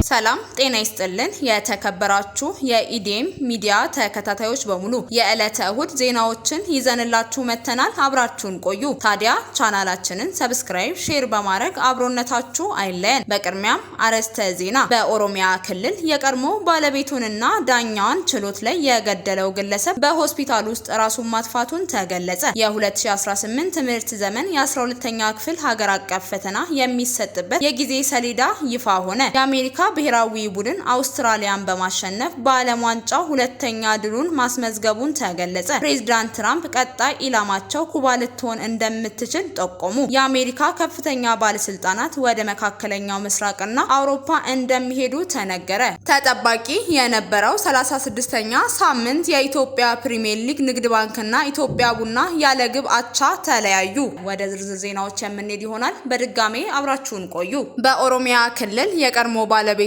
ሰላም ጤና ይስጥልን የተከበራችሁ የኢዴም ሚዲያ ተከታታዮች በሙሉ የዕለተ እሁድ ዜናዎችን ይዘንላችሁ መተናል። አብራችሁን ቆዩ። ታዲያ ቻናላችንን ሰብስክራይብ፣ ሼር በማድረግ አብሮነታችሁ አይለየን። በቅድሚያም አርዕስተ ዜና። በኦሮሚያ ክልል የቀድሞ ባለቤቱንና ዳኛዋን ችሎት ላይ የገደለው ግለሰብ በሆስፒታል ውስጥ ራሱን ማጥፋቱን ተገለጸ። የ2018 ትምህርት ዘመን የ12ኛ ክፍል ሀገር አቀፍ ፈተና የሚሰጥበት የጊዜ ሰሌዳ ይፋ ሆነ። የአሜሪካ ብሔራዊ ቡድን አውስትራሊያን በማሸነፍ በዓለም ዋንጫው ሁለተኛ ድሉን ማስመዝገቡን ተገለጸ። ፕሬዝዳንት ትራምፕ ቀጣይ ኢላማቸው ኩባ ልትሆን እንደምትችል ጠቆሙ። የአሜሪካ ከፍተኛ ባለስልጣናት ወደ መካከለኛው ምስራቅና አውሮፓ እንደሚሄዱ ተነገረ። ተጠባቂ የነበረው 36ኛ ሳምንት የኢትዮጵያ ፕሪሚየር ሊግ ንግድ ባንክና ኢትዮጵያ ቡና ያለ ግብ አቻ ተለያዩ። ወደ ዝርዝር ዜናዎች የምንሄድ ይሆናል። በድጋሜ አብራችሁን ቆዩ። በኦሮሚያ ክልል የቀድሞ ባለቤቱንና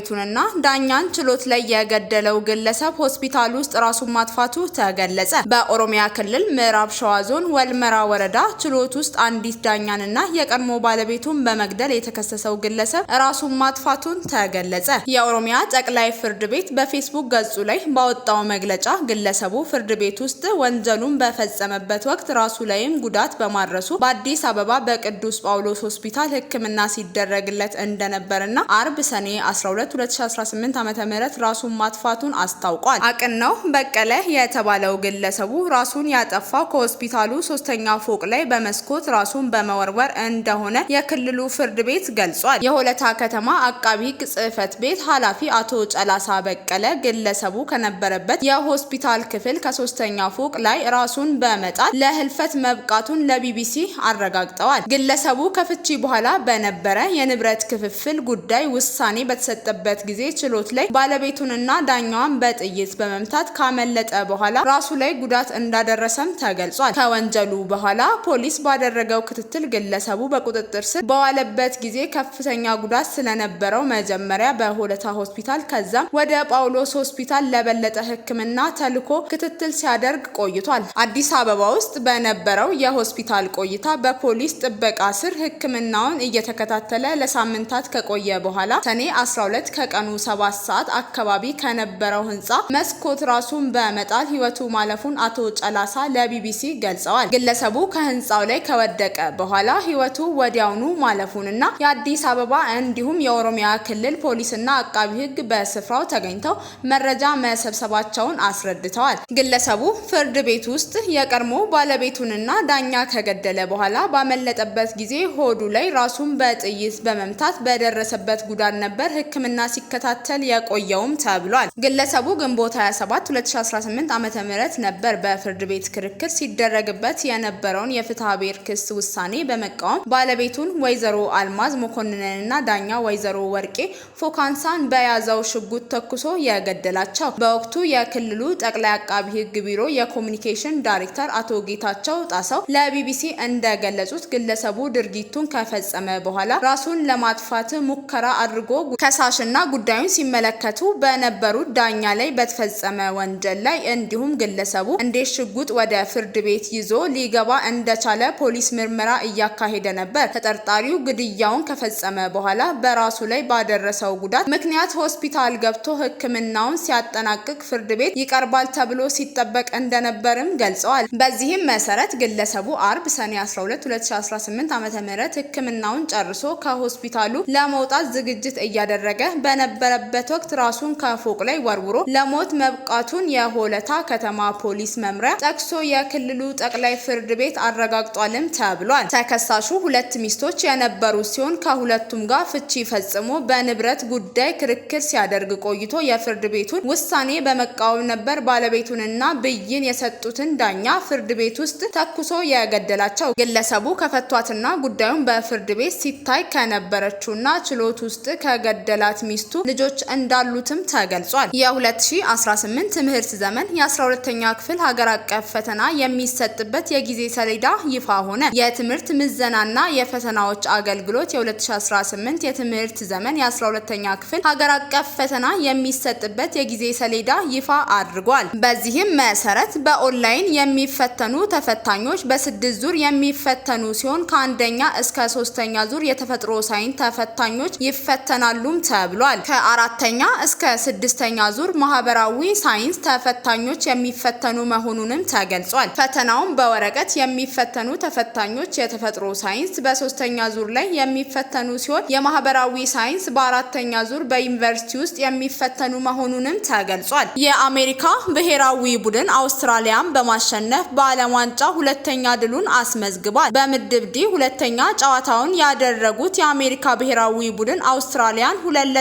ዳኛን ችሎት ላይ የገደለው ግለሰብ ሆስፒታል ውስጥ ራሱን ማጥፋቱ ተገለጸ። በኦሮሚያ ክልል ምዕራብ ሸዋ ዞን ወልመራ ወረዳ ችሎት ውስጥ አንዲት ዳኛንና የቀድሞ ባለቤቱን በመግደል የተከሰሰው ግለሰብ ራሱን ማጥፋቱን ተገለጸ። የኦሮሚያ ጠቅላይ ፍርድ ቤት በፌስቡክ ገጹ ላይ ባወጣው መግለጫ ግለሰቡ ፍርድ ቤት ውስጥ ወንጀሉን በፈጸመበት ወቅት ራሱ ላይም ጉዳት በማድረሱ በአዲስ አበባ በቅዱስ ጳውሎስ ሆስፒታል ሕክምና ሲደረግለት እንደነበርና አርብ ሰኔ 12 2018 ዓ.ም ራሱን ማጥፋቱን አስታውቋል። አቅነው በቀለ የተባለው ግለሰቡ ራሱን ያጠፋው ከሆስፒታሉ 3ኛ ፎቅ ላይ በመስኮት ራሱን በመወርወር እንደሆነ የክልሉ ፍርድ ቤት ገልጿል። የሆለታ ከተማ አቃቢ ሕግ ጽሕፈት ቤት ኃላፊ አቶ ጨላሳ በቀለ ግለሰቡ ከነበረበት የሆስፒታል ክፍል ከ3ኛ ፎቅ ላይ ራሱን በመጣል ለህልፈት መብቃቱን ለቢቢሲ አረጋግጠዋል። ግለሰቡ ከፍቺ በኋላ በነበረ የንብረት ክፍፍል ጉዳይ ውሳኔ በተሰጠበት ጊዜ ችሎት ላይ ባለቤቱንና ዳኛዋን በጥይት በመምታት ካመለጠ በኋላ ራሱ ላይ ጉዳት እንዳደረሰም ተገልጿል። ከወንጀሉ በኋላ ፖሊስ ባደረገው ክትትል ግለሰቡ በቁጥጥር ስር በዋለበት ጊዜ ከፍተኛ ጉዳት ስለነበረው መጀመሪያ በሆለታ ሆስፒታል ከዛም ወደ ጳውሎስ ሆስፒታል ለበለጠ ሕክምና ተልኮ ክትትል ሲያደርግ ቆይቷል። አዲስ አበባ ውስጥ በነበረው የሆስፒታል ቆይታ በፖሊስ ጥበቃ ስር ሕክምናውን እየተከታተለ ለሳምንታት ከቆየ በኋላ ሰኔ 12 ከቀኑ 7 ሰዓት አካባቢ ከነበረው ህንጻ መስኮት ራሱን በመጣል ህይወቱ ማለፉን አቶ ጨላሳ ለቢቢሲ ገልጸዋል። ግለሰቡ ከህንጻው ላይ ከወደቀ በኋላ ህይወቱ ወዲያውኑ ማለፉንና የአዲስ አበባ እንዲሁም የኦሮሚያ ክልል ፖሊስና አቃቢ ህግ በስፍራው ተገኝተው መረጃ መሰብሰባቸውን አስረድተዋል። ግለሰቡ ፍርድ ቤት ውስጥ የቀድሞ ባለቤቱንና ዳኛ ከገደለ በኋላ ባመለጠበት ጊዜ ሆዱ ላይ ራሱን በጥይት በመምታት በደረሰበት ጉዳት ነበር ሕክምና ሲከታተል የቆየውም ተብሏል። ግለሰቡ ግንቦት 27 2018 ዓ.ም ነበር በፍርድ ቤት ክርክር ሲደረግበት የነበረውን የፍትሐ ብሔር ክስ ውሳኔ በመቃወም ባለቤቱን ወይዘሮ አልማዝ መኮንንንና ዳኛ ወይዘሮ ወርቄ ፎካንሳን በያዘው ሽጉጥ ተኩሶ የገደላቸው። በወቅቱ የክልሉ ጠቅላይ አቃቢ ሕግ ቢሮ የኮሙኒኬሽን ዳይሬክተር አቶ ጌታቸው ጣሰው ለቢቢሲ እንደገለጹት ግለሰቡ ድርጊቱን ከፈጸመ በኋላ ራሱን ለማጥፋት ሙከራ አድርጎ ከሳሽና ጉዳዩን ሲመለከቱ በነበሩት ዳኛ ላይ በተፈጸመ ወንጀል ላይ እንዲሁም ግለሰቡ እንዴት ሽጉጥ ወደ ፍርድ ቤት ይዞ ሊገባ እንደቻለ ፖሊስ ምርመራ እያካሄደ ነበር። ተጠርጣሪው ግድያውን ከፈጸመ በኋላ በራሱ ላይ ባደረሰው ጉዳት ምክንያት ሆስፒታል ገብቶ ሕክምናውን ሲያጠናቅቅ ፍርድ ቤት ይቀርባል ተብሎ ሲጠበቅ እንደነበርም ገልጸዋል። በዚህም መሰረት ግለሰቡ አርብ ሰኔ 12 2018 ዓ.ም ሕክምናውን ጨርሶ ከሆስፒታሉ ለመውጣት ዝግጅት እያደረገ በነበረበት ወቅት ራሱን ከፎቅ ላይ ወርውሮ ለሞት መብቃቱን የሆለታ ከተማ ፖሊስ መምሪያ ጠቅሶ የክልሉ ጠቅላይ ፍርድ ቤት አረጋግጧልም ተብሏል። ተከሳሹ ሁለት ሚስቶች የነበሩ ሲሆን ከሁለቱም ጋር ፍቺ ፈጽሞ በንብረት ጉዳይ ክርክር ሲያደርግ ቆይቶ የፍርድ ቤቱን ውሳኔ በመቃወም ነበር ባለቤቱንና ብይን የሰጡትን ዳኛ ፍርድ ቤት ውስጥ ተኩሶ የገደላቸው። ግለሰቡ ከፈቷትና ጉዳዩን በፍርድ ቤት ሲታይ ከነበረችውና ችሎት ውስጥ ከገደላት ሚስቱ ልጆች እንዳሉትም ተገልጿል። የ2018 ትምህርት ዘመን የ12ኛ ክፍል ሀገር አቀፍ ፈተና የሚሰጥበት የጊዜ ሰሌዳ ይፋ ሆነ። የትምህርት ምዘናና የፈተናዎች አገልግሎት የ2018 የትምህርት ዘመን የ12ኛ ክፍል ሀገር አቀፍ ፈተና የሚሰጥበት የጊዜ ሰሌዳ ይፋ አድርጓል። በዚህም መሰረት በኦንላይን የሚፈተኑ ተፈታኞች በ6 ዙር የሚፈተኑ ሲሆን ከአንደኛ እስከ 3ኛ ዙር የተፈጥሮ ሳይንስ ተፈታኞች ይፈተናሉም ተብሏል። ተብሏል። ከአራተኛ እስከ ስድስተኛ ዙር ማህበራዊ ሳይንስ ተፈታኞች የሚፈተኑ መሆኑንም ተገልጿል። ፈተናውን በወረቀት የሚፈተኑ ተፈታኞች የተፈጥሮ ሳይንስ በሶስተኛ ዙር ላይ የሚፈተኑ ሲሆን የማህበራዊ ሳይንስ በአራተኛ ዙር በዩኒቨርሲቲ ውስጥ የሚፈተኑ መሆኑንም ተገልጿል። የአሜሪካ ብሔራዊ ቡድን አውስትራሊያን በማሸነፍ በዓለም ዋንጫ ሁለተኛ ድሉን አስመዝግቧል። በምድብ ዲ ሁለተኛ ጨዋታውን ያደረጉት የአሜሪካ ብሔራዊ ቡድን አውስትራሊያን 2-0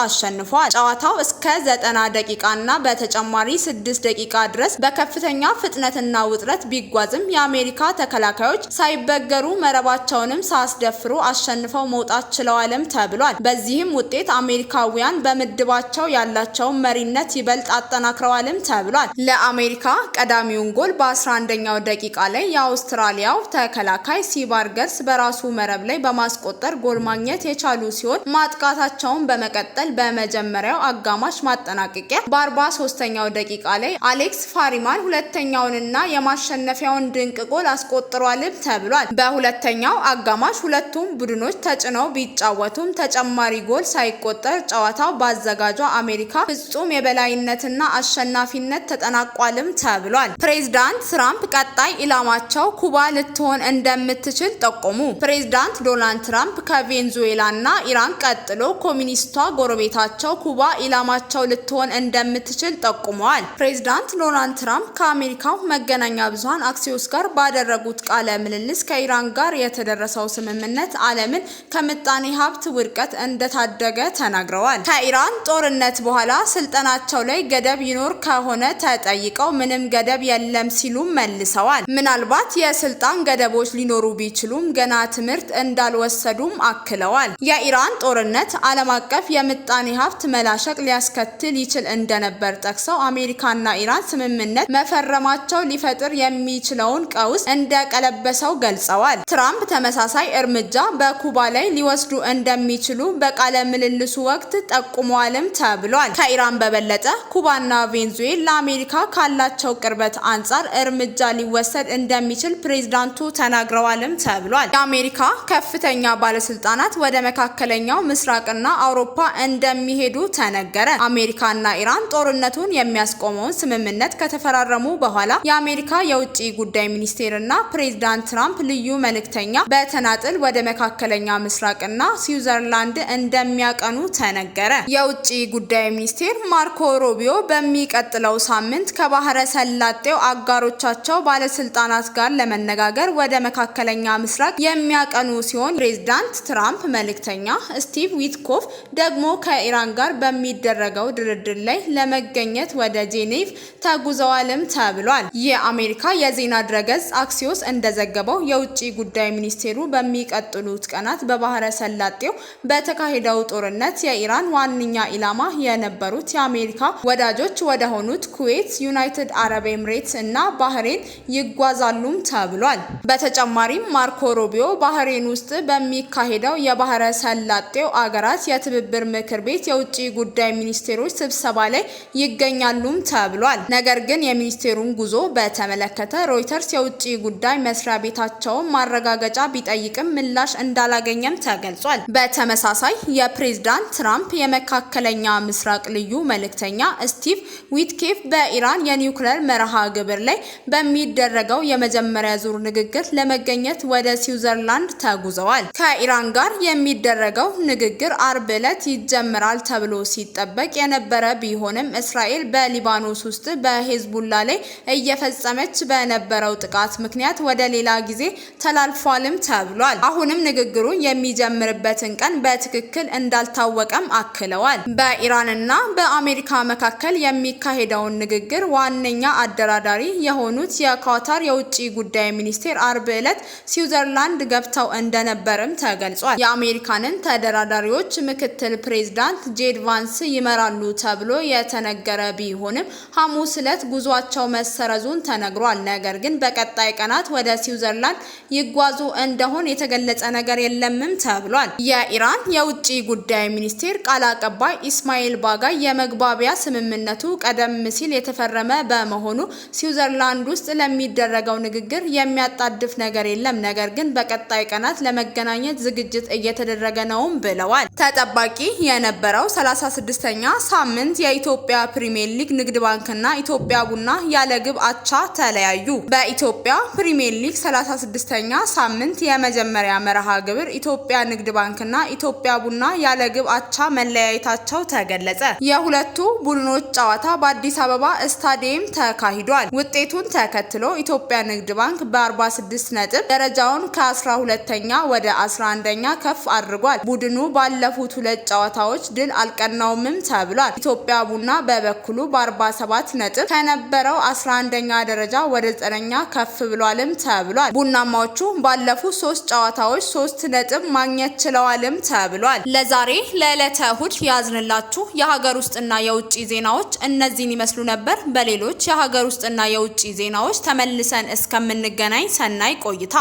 አሸንፏል። ጨዋታው እስከ 90 ደቂቃና በተጨማሪ 6 ደቂቃ ድረስ በከፍተኛ ፍጥነትና ውጥረት ቢጓዝም የአሜሪካ ተከላካዮች ሳይበገሩ መረባቸውንም ሳያስደፍሩ አሸንፈው መውጣት ችለዋልም ተብሏል። በዚህም ውጤት አሜሪካውያን በምድባቸው ያላቸውን መሪነት ይበልጥ አጠናክረዋልም ተብሏል። ለአሜሪካ ቀዳሚውን ጎል በ11ኛው ደቂቃ ላይ የአውስትራሊያው ተከላካይ ሲባርገርስ በራሱ መረብ ላይ በማስቆጠር ጎል ማግኘት የቻሉ ሲሆን ማጥቃታቸውን በመቀጠል በመጀመሪያው አጋማሽ ማጠናቀቂያ በ43ኛው ደቂቃ ላይ አሌክስ ፋሪማን ሁለተኛውንና የማሸነፊያውን ድንቅ ጎል አስቆጥሯልም ተብሏል። በሁለተኛው አጋማሽ ሁለቱም ቡድኖች ተጭነው ቢጫወቱም ተጨማሪ ጎል ሳይቆጠር ጨዋታው ባዘጋጇ አሜሪካ ፍጹም የበላይነትና አሸናፊነት ተጠናቋልም ተብሏል። ፕሬዝዳንት ትራምፕ ቀጣይ ኢላማቸው ኩባ ልትሆን እንደምትችል ጠቆሙ። ፕሬዝዳንት ዶናልድ ትራምፕ ከቬንዙዌላና ኢራን ቀጥሎ ኮሚኒስቷ ጎረቤታቸው ኩባ ኢላማቸው ልትሆን እንደምትችል ጠቁመዋል። ፕሬዝዳንት ዶናልድ ትራምፕ ከአሜሪካው መገናኛ ብዙሃን አክሲዮስ ጋር ባደረጉት ቃለ ምልልስ ከኢራን ጋር የተደረሰው ስምምነት ዓለምን ከምጣኔ ሀብት ውድቀት እንደታደገ ተናግረዋል። ከኢራን ጦርነት በኋላ ስልጣናቸው ላይ ገደብ ይኖር ከሆነ ተጠይቀው ምንም ገደብ የለም ሲሉ መልሰዋል። ምናልባት የስልጣን ገደቦች ሊኖሩ ቢችሉም ገና ትምህርት እንዳልወሰዱም አክለዋል። የኢራን ጦርነት ዓለም አቀፍ የምጣኔ ሀብት መላሸቅ ሊያስከትል ይችል እንደነበር ጠቅሰው አሜሪካና ኢራን ስምምነት መፈረማቸው ሊፈጥር የሚችለውን ቀውስ እንደቀለበሰው ገልጸዋል። ትራምፕ ተመሳሳይ እርምጃ በኩባ ላይ ሊወስዱ እንደሚችሉ በቃለ ምልልሱ ወቅት ጠቁመዋልም ተብሏል። ከኢራን በበለጠ ኩባና ቬንዙዌላ ለአሜሪካ ካላቸው ቅርበት አንጻር እርምጃ ሊወሰድ እንደሚችል ፕሬዝዳንቱ ተናግረዋልም ተብሏል። የአሜሪካ ከፍተኛ ባለስልጣናት ወደ መካከለኛው ምስራቅና አውሮፓ እንደሚሄዱ ተነገረ። አሜሪካና ኢራን ጦርነቱን የሚያስቆመውን ስምምነት ከተፈራረሙ በኋላ የአሜሪካ የውጭ ጉዳይ ሚኒስቴርና ፕሬዝዳንት ትራምፕ ልዩ መልእክተኛ በተናጥል ወደ መካከለኛ ምስራቅና ስዊዘርላንድ እንደሚያቀኑ ተነገረ። የውጭ ጉዳይ ሚኒስቴር ማርኮ ሩቢዮ በሚቀጥለው ሳምንት ከባህረ ሰላጤው አጋሮቻቸው ባለስልጣናት ጋር ለመነጋገር ወደ መካከለኛ ምስራቅ የሚያቀኑ ሲሆን ፕሬዝዳንት ትራምፕ መልእክተኛ ስቲቭ ዊትኮፍ ደግሞ ከኢራን ጋር በሚደረገው ድርድር ላይ ለመገኘት ወደ ጄኔቭ ተጉዘዋልም ተብሏል። የአሜሪካ የዜና ድረገጽ አክሲዮስ እንደዘገበው የውጭ ጉዳይ ሚኒስቴሩ በሚቀጥሉት ቀናት በባህረ ሰላጤው በተካሄደው ጦርነት የኢራን ዋነኛ ኢላማ የነበሩት የአሜሪካ ወዳጆች ወደ ሆኑት ኩዌት፣ ዩናይትድ አረብ ኤምሬትስ እና ባህሬን ይጓዛሉም ተብሏል። በተጨማሪም ማርኮ ሩቢዮ ባህሬን ውስጥ በሚካሄደው የባህረ ሰላጤው አገራት የትብብር ምክር ቤት የውጭ ጉዳይ ሚኒስቴሮች ስብሰባ ላይ ይገኛሉም ተብሏል። ነገር ግን የሚኒስቴሩን ጉዞ በተመለከተ ሮይተርስ የውጭ ጉዳይ መስሪያ ቤታቸውን ማረጋገጫ ቢጠይቅም ምላሽ እንዳላገኘም ተገልጿል። በተመሳሳይ የፕሬዝዳንት ትራምፕ የመካከለኛ ምስራቅ ልዩ መልእክተኛ ስቲቭ ዊትኬፍ በኢራን የኒውክሌር መርሃ ግብር ላይ በሚደረገው የመጀመሪያ ዙር ንግግር ለመገኘት ወደ ስዊዘርላንድ ተጉዘዋል። ከኢራን ጋር የሚደረገው ንግግር አርብ ዕለት ይጀምራል ተብሎ ሲጠበቅ የነበረ ቢሆንም እስራኤል በሊባኖስ ውስጥ በሄዝቡላ ላይ እየፈጸመች በነበረው ጥቃት ምክንያት ወደ ሌላ ጊዜ ተላልፏልም ተብሏል። አሁንም ንግግሩ የሚጀምርበትን ቀን በትክክል እንዳልታወቀም አክለዋል። በኢራንና በአሜሪካ መካከል የሚካሄደውን ንግግር ዋነኛ አደራዳሪ የሆኑት የኳታር የውጭ ጉዳይ ሚኒስቴር አርብ ዕለት ስዊዘርላንድ ገብተው እንደነበርም ተገልጿል። የአሜሪካንን ተደራዳሪዎች ምክትል ፕሬዝዳንት ጄድ ቫንስ ይመራሉ ተብሎ የተነገረ ቢሆንም ሐሙስ ዕለት ጉዟቸው መሰረዙን ተነግሯል። ነገር ግን በቀጣይ ቀናት ወደ ስዊዘርላንድ ይጓዙ እንደሆን የተገለጸ ነገር የለምም ተብሏል። የኢራን የውጭ ጉዳይ ሚኒስቴር ቃል አቀባይ ኢስማኤል ባጋይ የመግባቢያ ስምምነቱ ቀደም ሲል የተፈረመ በመሆኑ ስዊዘርላንድ ውስጥ ለሚደረገው ንግግር የሚያጣድፍ ነገር የለም፣ ነገር ግን በቀጣይ ቀናት ለመገናኘት ዝግጅት እየተደረገ ነውም ብለዋል። ተጠባቂ ተጠባቂ የነበረው 36ኛ ሳምንት የኢትዮጵያ ፕሪሚየር ሊግ ንግድ ባንክና ኢትዮጵያ ቡና ያለ ግብ አቻ ተለያዩ። በኢትዮጵያ ፕሪሚየር ሊግ 36ኛ ሳምንት የመጀመሪያ መርሃ ግብር ኢትዮጵያ ንግድ ባንክና ኢትዮጵያ ቡና ያለ ግብ አቻ መለያየታቸው ተገለጸ። የሁለቱ ቡድኖች ጨዋታ በአዲስ አበባ ስታዲየም ተካሂዷል። ውጤቱን ተከትሎ ኢትዮጵያ ንግድ ባንክ በ46 ነጥብ ደረጃውን ከ12ኛ ወደ 11ኛ ከፍ አድርጓል። ቡድኑ ባለፉት ሁለት ጨዋታዎች ድል አልቀናውምም ተብሏል። ኢትዮጵያ ቡና በበኩሉ በ47 ነጥብ ከነበረው 11ኛ ደረጃ ወደ 9ኛ ከፍ ብሏልም ተብሏል። ቡናማዎቹ ባለፉት 3 ጨዋታዎች 3 ነጥብ ማግኘት ችለዋልም ተብሏል። ለዛሬ ለዕለተ እሁድ ያዝንላችሁ የሀገር ውስጥና የውጭ ዜናዎች እነዚህን ይመስሉ ነበር። በሌሎች የሀገር ውስጥና የውጭ ዜናዎች ተመልሰን እስከምንገናኝ ሰናይ ቆይታ